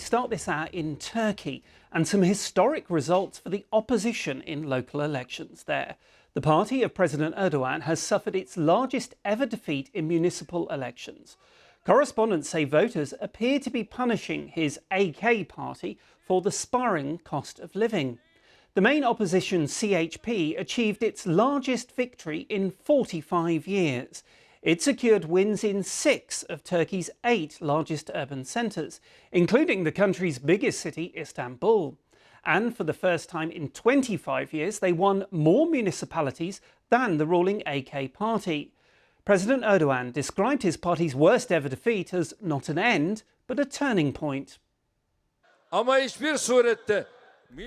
Start this hour in Turkey and some historic results for the opposition in local elections there. The party of President Erdogan has suffered its largest ever defeat in municipal elections. Correspondents say voters appear to be punishing his AK party for the spiralling cost of living. The main opposition, CHP, achieved its largest victory in 45 years. It secured wins in 6 of Turkey's 8 largest urban centres, including the country's biggest city, Istanbul. And for the first time in 25 years, they won more municipalities than the ruling AK party. President Erdogan described his party's worst ever defeat as not an end, but a turning point.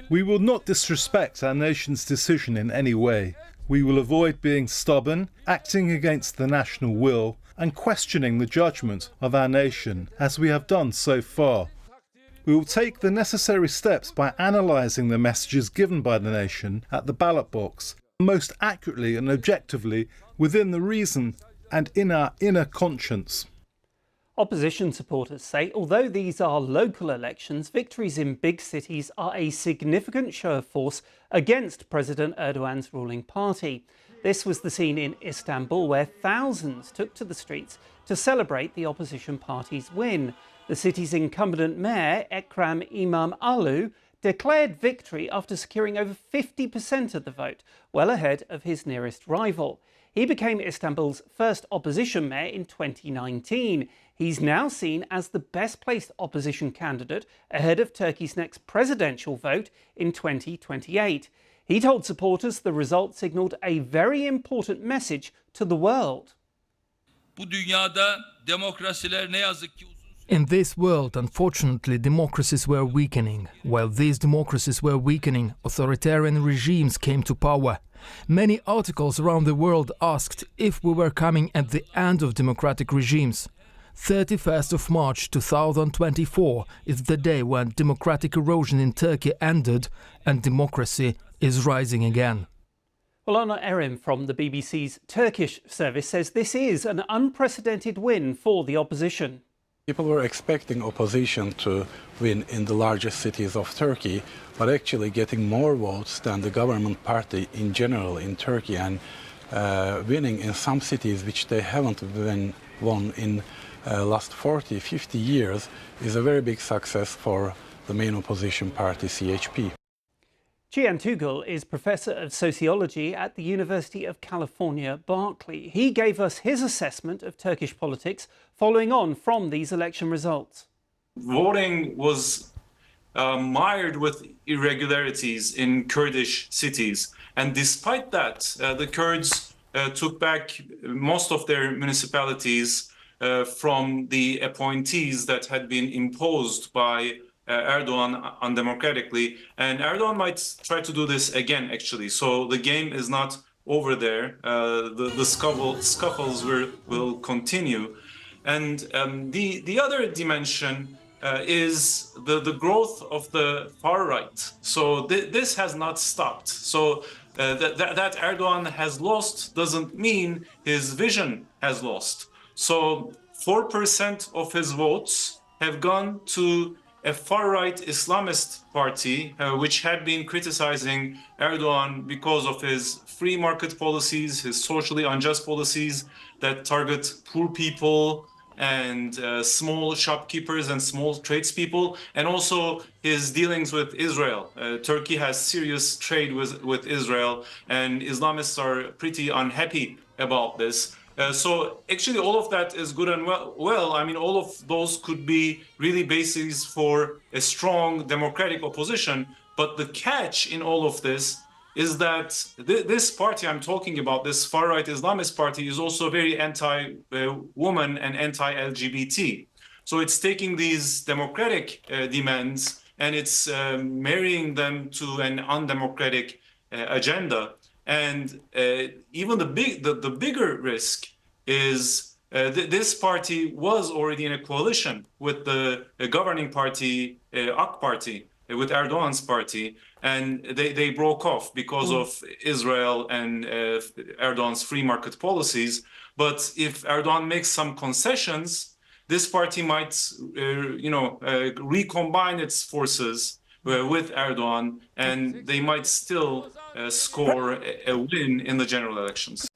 We will not disrespect our nation's decision in any way. We will avoid being stubborn, acting against the national will, and questioning the judgment of our nation, as we have done so far. We will take the necessary steps by analysing the messages given by the nation at the ballot box, most accurately and objectively within the reason and in our inner conscience. Opposition supporters say although these are local elections, victories in big cities are a significant show of force against President Erdogan's ruling party. This was the scene in Istanbul, where thousands took to the streets to celebrate the opposition party's win. The city's incumbent mayor, Ekrem Imamoglu, declared victory after securing over 50% of the vote, well ahead of his nearest rival. He became Istanbul's first opposition mayor in 2019. He's now seen as the best-placed opposition candidate ahead of Turkey's next presidential vote in 2028. He told supporters the result signalled a very important message to the world. In this world, unfortunately, democracies were weakening. While these democracies were weakening, authoritarian regimes came to power. Many articles around the world asked if we were coming at the end of democratic regimes. 31st of March 2024 is the day when democratic erosion in Turkey ended and democracy is rising again. Well, Anna Erim from the BBC's Turkish service says this is an unprecedented win for the opposition. People were expecting opposition to win in the largest cities of Turkey, but actually getting more votes than the government party in general in Turkey, and winning in some cities which they haven't won in last 40, 50 years is a very big success for the main opposition party, CHP. Cihan Tugul is Professor of Sociology at the University of California, Berkeley. He gave us his assessment of Turkish politics following on from these election results. Voting was mired with irregularities in Kurdish cities. And despite that, the Kurds took back most of their municipalities from the appointees that had been imposed by Erdoğan undemocratically, and Erdoğan might try to do this again, actually. So the game is not over there. The scuffles will continue. And the other dimension is the growth of the far right. So this has not stopped. So that Erdoğan has lost doesn't mean his vision has lost. So 4% of his votes have gone to a far-right Islamist party, which had been criticizing Erdoğan because of his free market policies, his socially unjust policies that target poor people and small shopkeepers and small tradespeople, and also his dealings with Israel. Turkey has serious trade with Israel, and Islamists are pretty unhappy about this. So actually all of that is good and well. I mean, all of those could be really bases for a strong democratic opposition. But the catch in all of this is that this party I'm talking about, this far-right Islamist party, is also very anti-woman and anti-LGBT. So it's taking these democratic demands and it's marrying them to an undemocratic agenda. And even the bigger risk is this party was already in a coalition with the governing party, AK Party, with Erdogan's party, and they broke off because of Israel and Erdogan's free market policies. But if Erdogan makes some concessions, this party might, recombine its forces with Erdogan, and they might still score a win in the general elections.